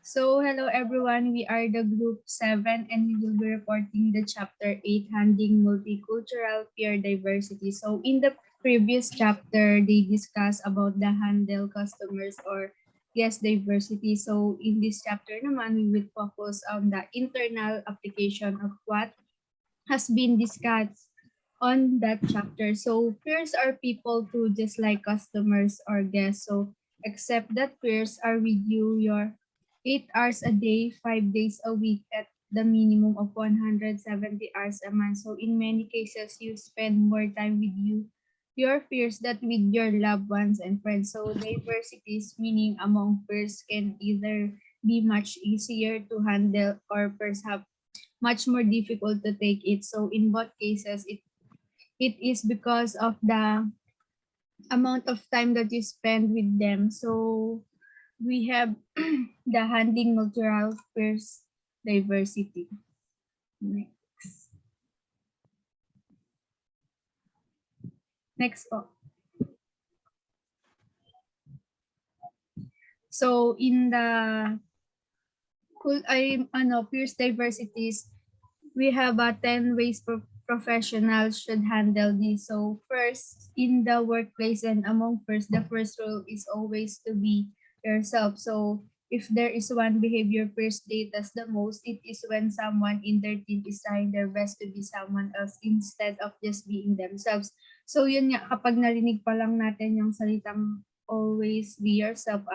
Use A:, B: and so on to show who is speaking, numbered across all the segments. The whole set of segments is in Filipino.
A: So, hello everyone. We are the group 7 and we will be reporting the chapter 8, handling multicultural peer diversity. So, in the previous chapter, they discussed about the handle customers or guest diversity. So, in this chapter naman, we will focus on the internal application of what has been discussed on that chapter. So peers are people too, just like customers or guests. So except that peers are with you your 8 hours a day, 5 days a week at the minimum of 170 hours a month. So in many cases, you spend more time with your peers than with your loved ones and friends. So diversities, meaning among peers, can either be much easier to handle or perhaps much more difficult to take it. So in both cases, it is because of the amount of time that you spend with them. So we have the handling multicultural peers diversity. Next. Next po. So in the peers diversities, we have 10 ways professionals should handle this. So first, in the workplace and among first, the first rule is always to be yourself. So if there is one behavior first date as the most, it is when someone in their team is trying their best to be someone else instead of just being themselves. So yun nga, kapag narinig pa lang natin yung salitang always be yourself,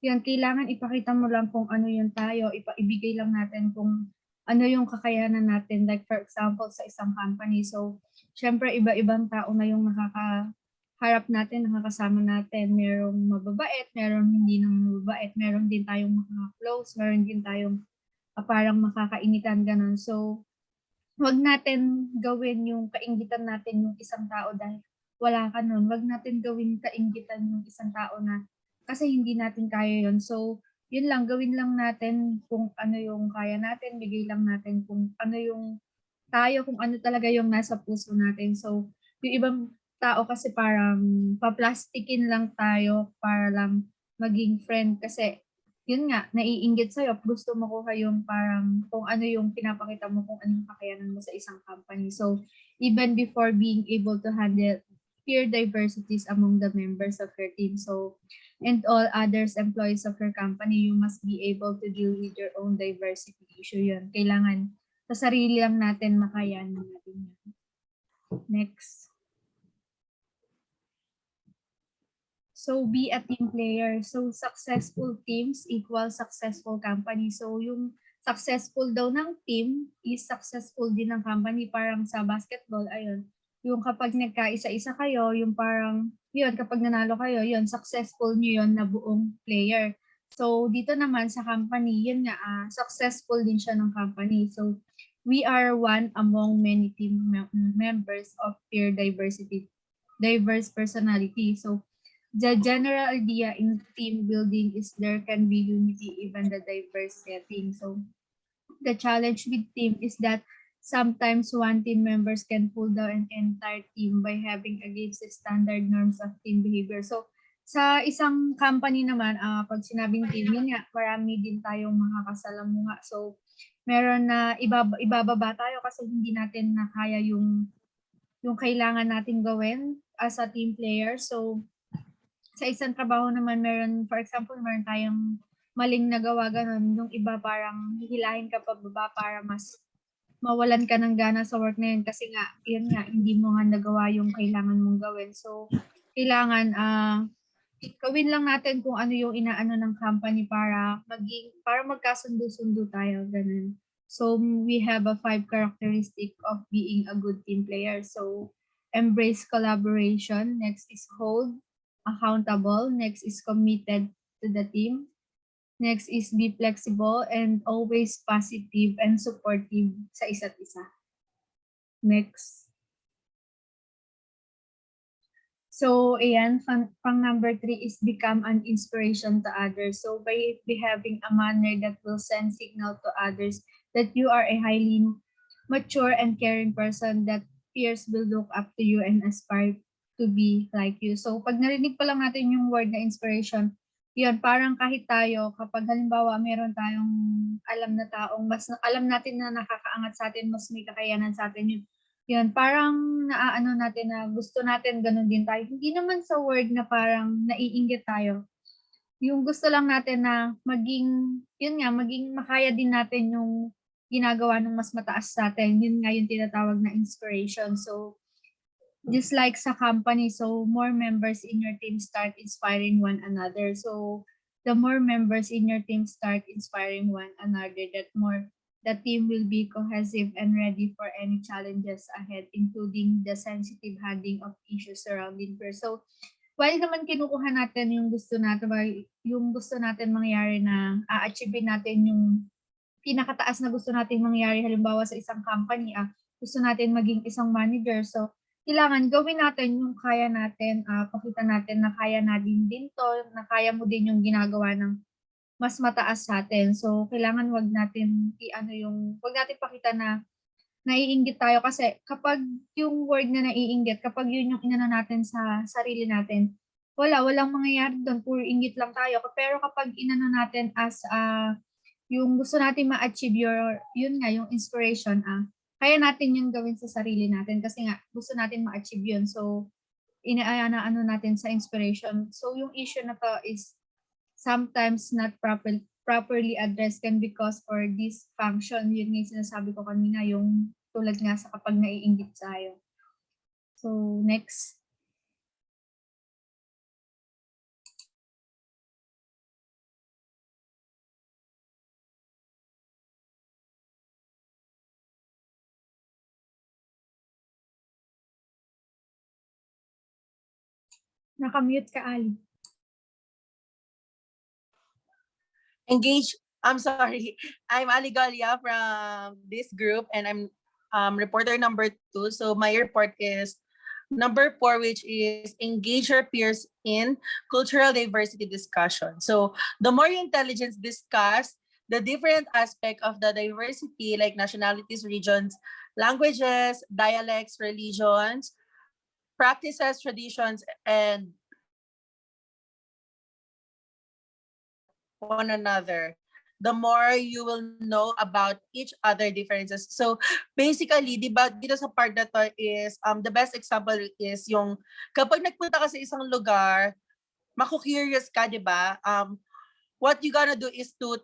A: yun, kailangan ipakita mo lang kung ano yung tayo, ibigay lang natin kung ano yung kakayanan natin. Like for example, sa isang company. So, syempre iba-ibang tao na yung nakakaharap natin, nakakasama natin. Merong mababait, merong hindi naman mababait, meron din tayong makaka-close, meron din tayong parang makakainitan, ganun. So, wag natin gawin yung kainggitan natin yung isang tao dahil wala ka nun. Wag natin gawin kainggitan yung isang tao na kasi hindi natin kaya yun. So, yun lang, gawin lang natin kung ano yung kaya natin, bigay lang natin kung ano yung tayo, kung ano talaga yung nasa puso natin. So, yung ibang tao kasi parang paplastikin lang tayo para lang maging friend kasi yun nga, naiinggit sa'yo, gusto mo kuha yung parang kung ano yung pinapakita mo, kung anong kakayanan mo sa isang company. So, even before being able to handle peer diversities among the members of your team. So, and all others employees of your company, you must be able to deal with your own diversity issue yun. Kailangan sa sarili lang natin makayanan natin yan. Next. So, be a team player. So, successful teams equal successful company. So, yung successful daw ng team is successful din ng company. Parang sa basketball, ayun. Yung kapag nagkaisa-isa kayo, yung parang, yun, kapag nanalo kayo, yun, successful nyo yun na buong player. So, dito naman sa company, yun nga, successful din siya ng company. So, we are one among many team members of peer diversity, diverse personality. So, the general idea in team building is there can be unity even the diverse setting. So the challenge with team is that sometimes one team members can pull down an entire team by having against the standard norms of team behavior. So sa isang company naman, pag sinabing team, yun nga, marami din tayong makakasalamuha. So meron na ibababa tayo kasi hindi natin na kaya yung kailangan natin gawin as a team player. So sa isang trabaho naman meron, for example, meron tayong maling nagawa ganun, yung iba parang hihilahin ka pababa para mas mawalan ka ng gana sa work na yun kasi nga, yun nga, hindi mo nga nagawa yung kailangan mong gawin. So, kailangan gawin lang natin kung ano yung inaano ng company para magkasundo-sundo tayo, ganun. So, we have a 5 characteristic of being a good team player. So, embrace collaboration. Next is hold accountable. Next is committed to the team. Next is be flexible and always positive and supportive sa isa't isa. Next. So, ayan, pang number 3 is become an inspiration to others. So, by behaving a manner that will send signal to others that you are a highly mature and caring person that peers will look up to you and aspire to be like you. So, pag narinig pa lang natin yung word na inspiration, yun, parang kahit tayo, kapag halimbawa meron tayong alam na taong mas alam natin na nakakaangat sa atin, mas may kakayanan sa atin, yun, parang naaano natin na gusto natin gano'n din tayo. Hindi naman sa word na parang naiinggit tayo. Yung gusto lang natin na maging, yun nga, maging makaya din natin yung ginagawa ng mas mataas sa'tin. Yun nga yung tinatawag na inspiration. So, just like sa company, so more members in your team start inspiring one another. So the more members in your team start inspiring one another, that more the team will be cohesive and ready for any challenges ahead, including the sensitive handling of issues surrounding peers. So while naman kinukuha natin yung gusto natin mangyari na a-achieve natin yung pinakataas na gusto nating mangyari halimbawa sa isang company, gusto natin maging isang manager. So, kailangan gawin natin yung kaya natin, pakita natin na kaya natin din 'to, na kaya mo din yung ginagawa ng mas mataas sa'tin. So, kailangan 'wag natin pakita na naiinggit tayo kasi kapag yung word na naiinggit, kapag yun yung inano natin sa sarili natin, walang mangyayari dun, puro inggit lang tayo. Pero kapag inano natin as, yung gusto natin ma-achieve yun nga, yung inspiration, kaya natin yung gawin sa sarili natin kasi nga gusto natin ma-achieve yun. So, ano natin sa inspiration. So, yung issue na 'to is sometimes not properly addressed can be cause for dysfunction. Yun nga yung sinasabi ko kanina, yung tulad nga sa kapag naiinggit tayo. So, next. Naka-mute ka, Ali.
B: Engage. I'm sorry. I'm Ali Galia from this group, and I'm reporter number 2. So my report is number 4, which is engage your peers in cultural diversity discussion. So the more you intelligence discuss the different aspect of the diversity, like nationalities, regions, languages, dialects, religions, practices, traditions, and one another, the more you will know about each other differences. So basically, di ba, dito sa part na to is, the best example is yung kapag nagpunta ka sa isang lugar, maku-curious ka, di ba? What you gonna do is to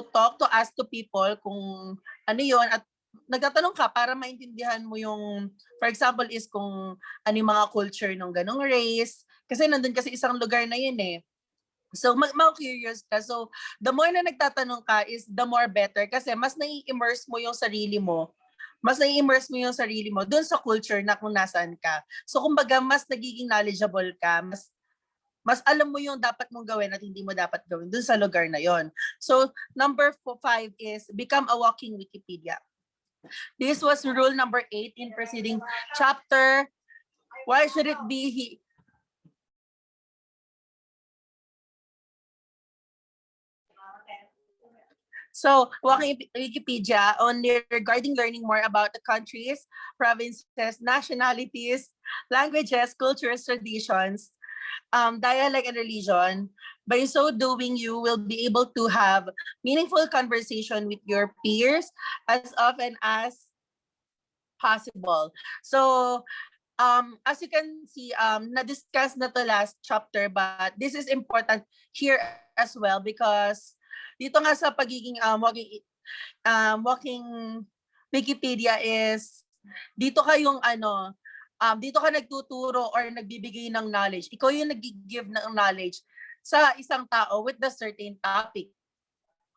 B: talk, to ask to people kung ano yon, at nagtatanong ka para maintindihan mo yung, for example, is kung ano yung mga culture ng ganong race. Kasi nandun kasi isang lugar na yun eh. So, curious ka. So, the more na nagtatanong ka is the more better kasi mas nai-immerse mo yung sarili mo. Mas nai-immerse mo yung sarili mo dun sa culture na kung nasaan ka. So, kumbaga, mas nagiging knowledgeable ka, mas alam mo yung dapat mong gawin at hindi mo dapat gawin dun sa lugar na yon. So, number 5 is become a walking Wikipedia. This was rule number 8 in preceding chapter. Why should it be So, walking Wikipedia only regarding learning more about the countries, provinces, nationalities, languages, cultures, traditions, dialect, and religion. By so doing, you will be able to have meaningful conversation with your peers as often as possible. So, as you can see, na-discuss na to last chapter, but this is important here as well because dito nga sa pagiging walking Wikipedia is dito ka yung dito ka nagtuturo or nagbibigay ng knowledge. Ikaw yung nag-give ng knowledge sa isang tao with the certain topic.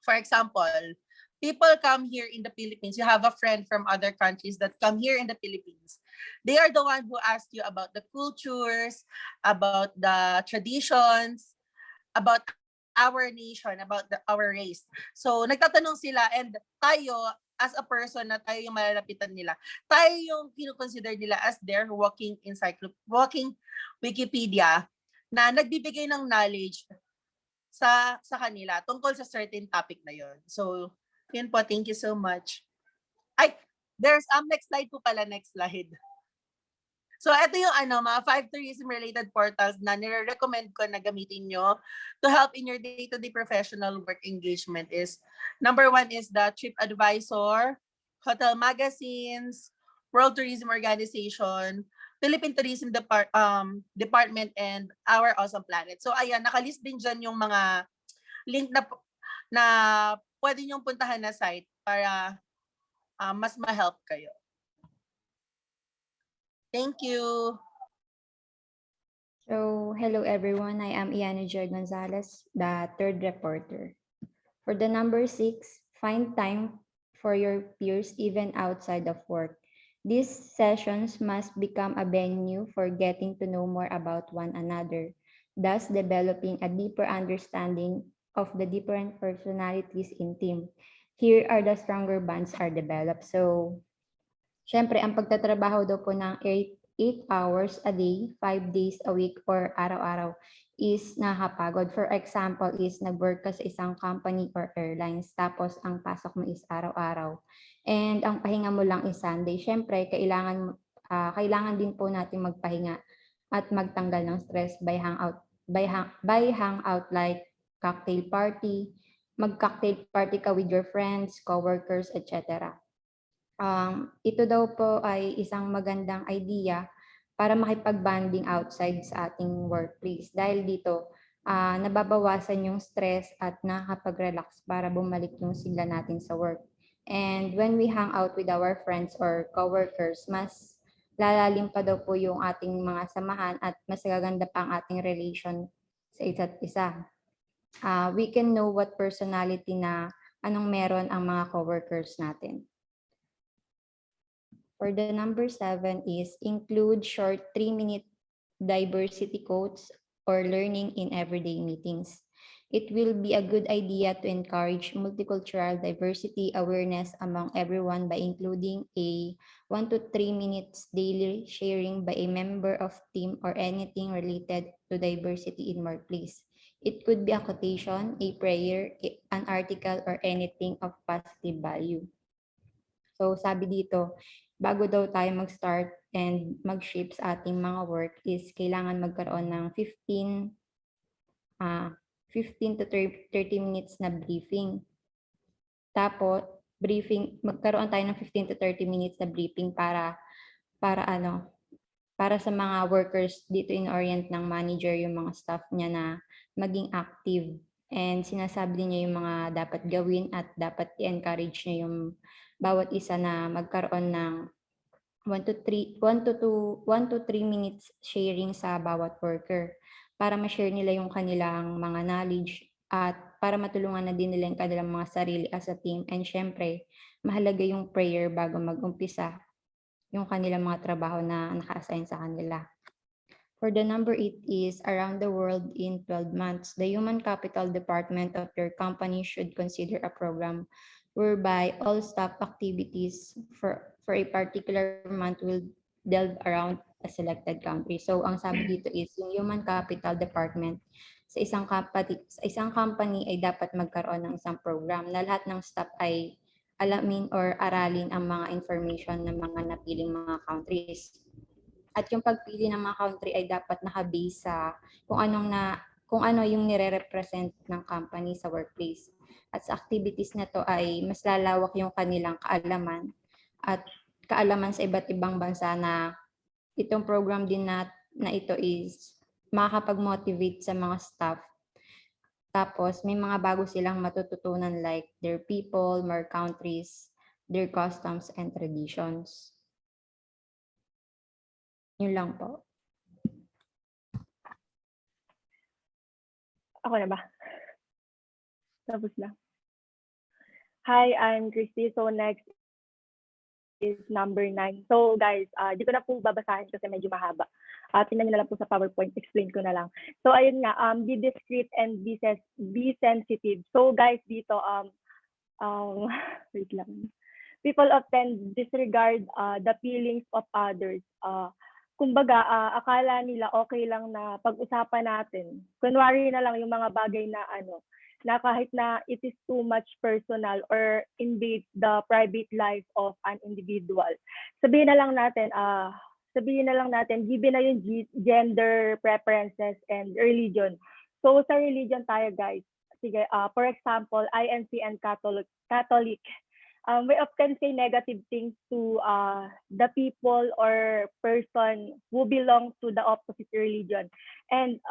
B: For example, people come here in the Philippines. You have a friend from other countries that come here in the Philippines. They are the one who ask you about the cultures, about the traditions, about our nation, about our race. So, nagtatanong sila and tayo, as a person na tayo yung malalapitan nila, tayo yung kino-consider nila as their walking Wikipedia na nagbibigay ng knowledge sa kanila tungkol sa certain topic na yon. So, yun po. Thank you so much. Ay, there's next slide po pala, next slide. So ito yung mga 5 tourism-related portals na nire-recommend ko na gamitin nyo to help in your day-to-day professional work engagement is, number 1 is the TripAdvisor, Hotel Magazines, World Tourism Organization, Philippine Tourism Department, and Our Awesome Planet. So ayan, nakalist din dyan yung mga link na pwede nyong puntahan na site para mas ma-help kayo. Thank you.
C: So, hello everyone. I am Iana Joy Gonzalez, the third reporter. For the number 6, find time for your peers even outside of work. These sessions must become a venue for getting to know more about one another, thus developing a deeper understanding of the different personalities in team. Here are the stronger bonds are developed. So, syempre, ang pagtatrabaho daw po ng 8 hours a day, 5 days a week, or araw-araw is nakakapagod. For example, is nag-work ka sa isang company or airlines, tapos ang pasok mo is araw-araw. And ang pahinga mo lang is Sunday. Syempre, kailangan din po natin magpahinga at magtanggal ng stress by hangout like cocktail party, mag-cocktail party ka with your friends, coworkers, etc. Ito daw po ay isang magandang idea para makipag-bonding outside sa ating workplace. Dahil dito, nababawasan yung stress at nakakapag-relax para bumalik yung sigla natin sa work. And when we hang out with our friends or coworkers, mas lalalim pa daw po yung ating mga samahan at mas gaganda pa ang ating relation sa isa't isa. We can know what personality na anong meron ang mga coworkers natin. For the number 7 is include short 3-minute diversity quotes or learning in everyday meetings. It will be a good idea to encourage multicultural diversity awareness among everyone by including a 1 to 3 minutes daily sharing by a member of team or anything related to diversity in workplace. It could be a quotation, a prayer, an article, or anything of positive value. So sabi dito, bago daw tayo mag-start and mag-shape sa ating mga work is kailangan magkaroon ng 15 to 30 minutes na briefing. Tapos, magkaroon tayo ng 15 to 30 minutes na briefing para sa mga workers dito in-orient ng manager yung mga staff niya na maging active. And sinasabi din niya yung mga dapat gawin at dapat i-encourage niya yung bawat isa na magkaroon ng 1 to 3 minutes sharing sa bawat worker para ma-share nila yung kanilang mga knowledge at para matulungan na din nila yung kanilang mga sarili as a team. And syempre, mahalaga yung prayer bago mag-umpisa yung kanilang mga trabaho na naka-assign sa kanila. For the number 8 is around the world in 12 months. The Human Capital Department of your company should consider a program whereby all staff activities for a particular month will delve around a selected country. So ang sabi dito is yung Human Capital Department sa isang company ay dapat magkaroon ng isang program na lahat ng staff ay alamin or aralin ang mga information ng mga napiling mga countries. At yung pagpili ng mga country ay dapat naka-base sa kung ano yung nire-represent ng company sa workplace. At sa activities na to ay mas lalawak yung kanilang kaalaman at kaalaman sa iba't ibang bansa na itong program din na ito is makakapag-motivate sa mga staff. Tapos may mga bago silang matututunan like their people, more countries, their customs and traditions. Yun lang po.
D: Ako na ba? Tapos na. Hi, I'm Christy. So next is number 9. So guys, di ko na po babasahin kasi medyo mahaba. Tingnan nyo na lang po sa PowerPoint, explain ko na lang. So ayun nga, be discreet and be sensitive. So guys, dito, wait lang. People often disregard the feelings of others. Kumbaga, akala nila okay lang na pag-usapan natin. Kunwari na lang yung mga bagay na na kahit na it is too much personal or invade the private life of an individual. Sabihin na lang natin, sabihin na lang natin, given na yung gender preferences and religion. So sa religion tayo guys, sige, for example, INC and Catholic, we often say negative things to the people or person who belong to the opposite religion, and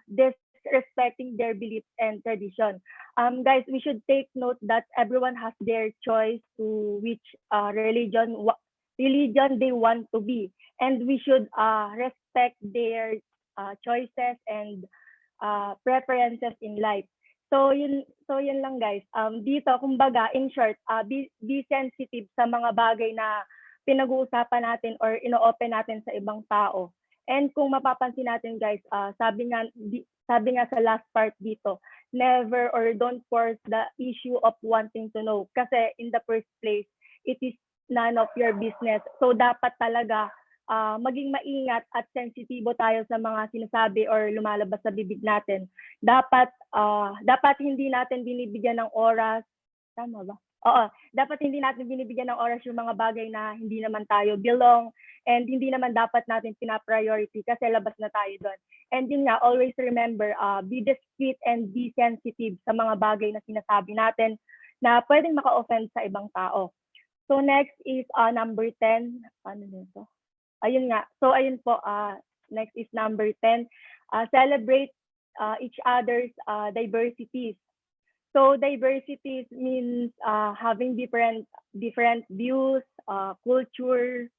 D: disrespecting their beliefs and tradition. Guys, we should take note that everyone has their choice to which religion they want to be, and we should respect their choices and preferences in life. So yun lang guys. Dito kumbaga in short, be sensitive sa mga bagay na pinag-uusapan natin or ino-open natin sa ibang tao. And kung mapapansin natin guys, sabi nga sa last part dito, never or don't force the issue of wanting to know, kasi in the first place it is none of your business. So dapat talaga maging maingat at sensitibo tayo sa mga sinasabi or lumalabas sa bibig natin. Dapat hindi natin binibigyan ng oras. Tama ba? Oo, dapat hindi natin binibigyan ng oras yung mga bagay na hindi naman tayo belong, and hindi naman dapat natin pina-priority kasi labas na tayo doon. And yun nga, always remember, be discreet and be sensitive sa mga bagay na sinasabi natin na pwedeng maka-offend sa ibang tao. So next is number 10. Ano nito? Ayun nga. So ayun po, next is number 10. Celebrate each other's diversities. So diversities means having different views, cultures,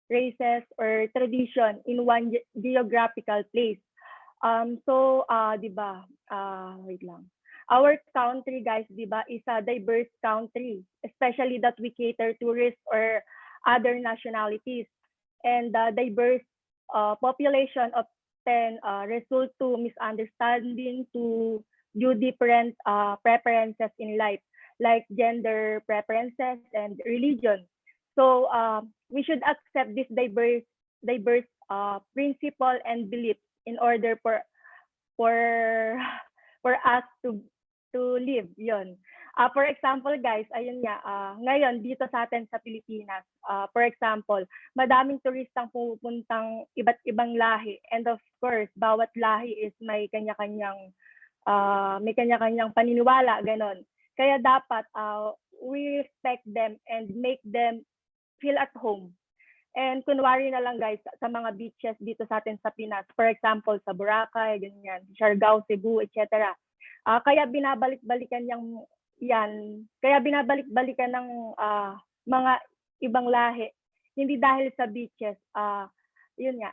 D: races, or tradition in one geographical place. So, di ba? Wait lang. Our country, guys, di ba, is a diverse country, especially that we cater tourists or other nationalities. And the diverse population often result to misunderstanding to due different preferences in life, like gender preferences and religion. So we should accept this diverse principle and beliefs in order for us to live yon. For example guys, ayun nga, ngayon dito sa atin sa Pilipinas, for example, madaming turistang pumupuntang iba't ibang lahi, and of course bawat lahi is may kanya-kanyang paniniwala, ganon. Kaya dapat we respect them and make them feel at home. And kunwari na lang guys, sa mga beaches dito sa atin sa Pinas, for example sa Boracay, ganyan, Siargao, Cebu, etc. Kaya binabalik-balikan ng mga ibang lahi, hindi dahil sa beaches, yun nga,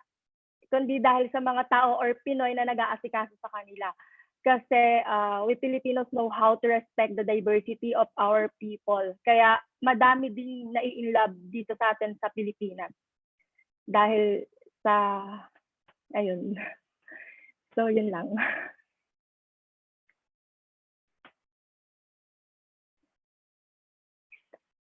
D: kundi dahil sa mga tao or Pinoy na nag-aasikaso sa kanila. Kasi we Filipinos know how to respect the diversity of our people. Kaya madami din nai-inlove dito sa atin sa Pilipinas. Dahil sa, ayun. So, yun lang.